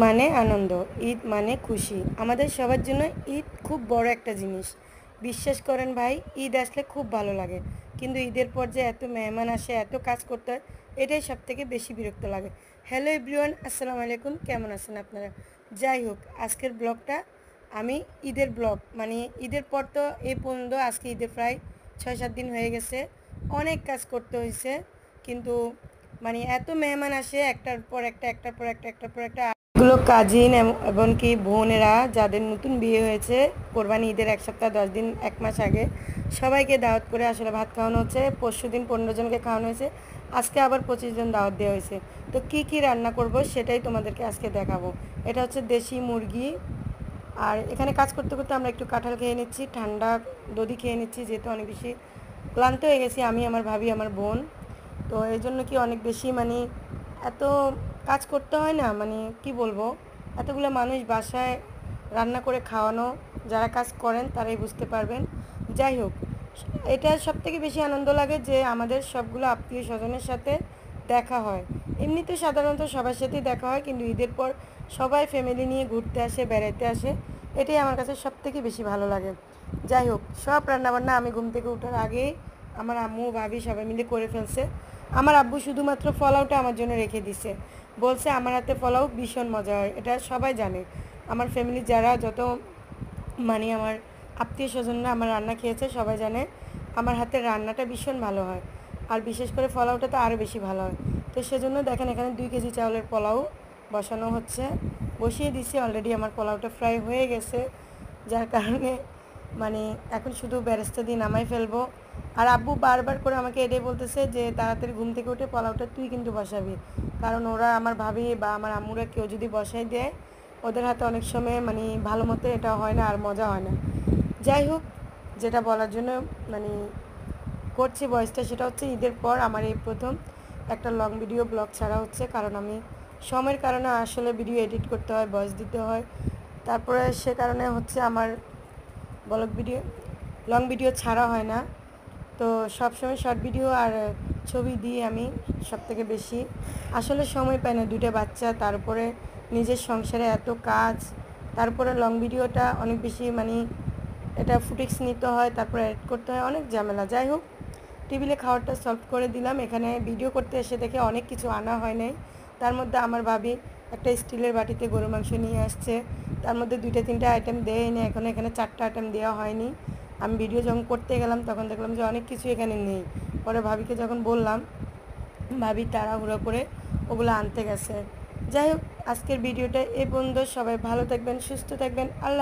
মানে আনন্দ, ঈদ মানে খুশি। আমাদের সবার জন্য ঈদ খুব বড় একটা জিনিস। বিশ্বাস করেন ভাই, ঈদ আসলে খুব ভালো লাগে। কিন্তু ঈদের পর যে এত মেহমান আসে, এত কাজ করতে হয়, এটাই সব থেকে বেশি বিরক্ত লাগে। হ্যালো এভরিওয়ান, আসসালামু আলাইকুম। কেমন আছেন আপনারা? যাই হোক, আজকের ব্লগটা আমি ঈদের ব্লগ, মানে ঈদের পর তো এই পর্যন্ত আজকে ঈদের প্রায় 6-7 দিন হয়ে গেছে। অনেক কাজ করতে হয়েছে, কিন্তু মানে এত মেহমান আসে, একটার পর একটা, একটার পর একটা, একটার পর একটা। এগুলো কাজিন এমনকি বোনেরা যাদের নতুন বিয়ে হয়েছে, কোরবানি ঈদের 1 সপ্তাহ 10 দিন 1 মাস আগে সবাইকে দাওয়াত করে আসলে ভাত খাওয়ানো হচ্ছে। পরশু দিন 15 জনকে খাওয়ানো হয়েছে, আজকে আবার 25 জন দাওয়াত দেওয়া হয়েছে। তো কি কি রান্না করব সেটাই তোমাদেরকে আজকে দেখাবো। এটা হচ্ছে দেশি মুরগি। আর এখানে কাজ করতে করতে আমরা একটু কাঁঠাল খেয়ে নিচ্ছি, ঠান্ডা দধি খেয়ে নিচ্ছি, যেহেতু অনেক বেশি ক্লান্ত হয়ে গেছি আমি, আমার ভাবি, আমার বোন। তো এই জন্য কি অনেক বেশি মানে এত কাজ করতে হয় না, মানে কি বলবো, এতগুলো মানুষ বাসায় রান্না করে খাওয়ানো, যারা কাজ করেন তারাই বুঝতে পারবেন। যাই হোক, এটা সব থেকে বেশি আনন্দ লাগে যে আমাদের সবগুলো আত্মীয় স্বজনের সাথে দেখা হয়। এমনিতে সাধারণত সবার সাথেই দেখা হয়, কিন্তু ঈদের পর সবাই ফ্যামিলি নিয়ে ঘুরতে আসে, বেড়াতে আসে। এটাই আমার কাছে সব থেকে বেশি ভালো লাগে। যাই হোক, সব রান্নাবান্না আমি ঘুম থেকে ওঠার আগেই আমার আম্মু ভাবি সবাই মিলে করে ফেলছে। আমার আব্বু শুধুমাত্র পোলাওটা আমার জন্য রেখে দিছে, বলছে আমার হাতে পোলাও ভীষণ মজা হয়। এটা সবাই জানে, আমার ফ্যামিলির যারা যত মানে আমার আত্মীয় স্বজনরা আমার রান্না খেয়েছে সবাই জানে আমার হাতের রান্নাটা ভীষণ ভালো হয়। আর বিশেষ করে পোলাওটা তো আরও বেশি ভালো হয়। তো সেজন্য দেখেন এখানে 2 কেজি চাউলের পোলাও বসানো হচ্ছে, বসিয়ে দিছি অলরেডি। আমার পোলাওটা ফ্রাই হয়ে গেছে, যার কারণে মানে এখন শুধু বেরেস্তা দিয়ে নামাই ফেলবো। আর আব্বু বারবার করে আমাকে এটাই বলতেছে যে তাড়াতাড়ি ঘুম থেকে উঠে পোলাওটা তুই কিন্তু বসাবি, কারণ ওরা আমার ভাবি বা আমার আম্মুরা কেউ যদি বসাই দেয়, ওদের হাতে অনেক সময় মানে ভালো মতো এটা হয় না আর মজা হয় না। যাই হোক, যেটা বলার জন্য মানে করছি ভয়েসটা, সেটা হচ্ছে ঈদের পর আমার এই প্রথম একটা লং ভিডিও ব্লগ ছাড়া হচ্ছে, কারণ আমি সময়ের কারণে আসলে ভিডিও এডিট করতে হয়, ভয়েস দিতে হয়, তারপরে সে কারণে হচ্ছে আমার ব্লগ ভিডিও লং ভিডিও ছাড়া হয় না। তো সবসময় শর্ট ভিডিও আর ছবি দিই আমি সব থেকে বেশি। আসলে সময় পাই না, 2টা বাচ্চা, তারপরে নিজের সংসারে এত কাজ, তারপরে লং ভিডিওটা অনেক বেশি মানে এটা ফুটেক্স নিতে হয়, তারপরে এডিট করতে হয়, অনেক ঝামেলা। যাই হোক, টেবিলে খাবারটা সলভ করে দিলাম। এখানে ভিডিও করতে এসে দেখে অনেক কিছু আনা হয় নাই। তার মধ্যে আমার ভাবি একটা স্টিলের বাটিতে গরু মাংস নিয়ে আসছে, তার মধ্যে 2-3টা আইটেম দেয়ই না, এখানে এখানে 4টা আইটেম দেওয়া হয়নি। আমি ভিডিও যখন করতে গেলাম তখন দেখলাম যে অনেক কিছু এখানে নেই। পরে ভাবিকে যখন বললাম, ভাবি তাড়াহুড়ো করে ওগুলো আনতে গেছে। যাই হোক, আজকের ভিডিওটা এই পর্যন্ত। সবাই ভালো থাকবেন, সুস্থ থাকবেন। আল্লাহ।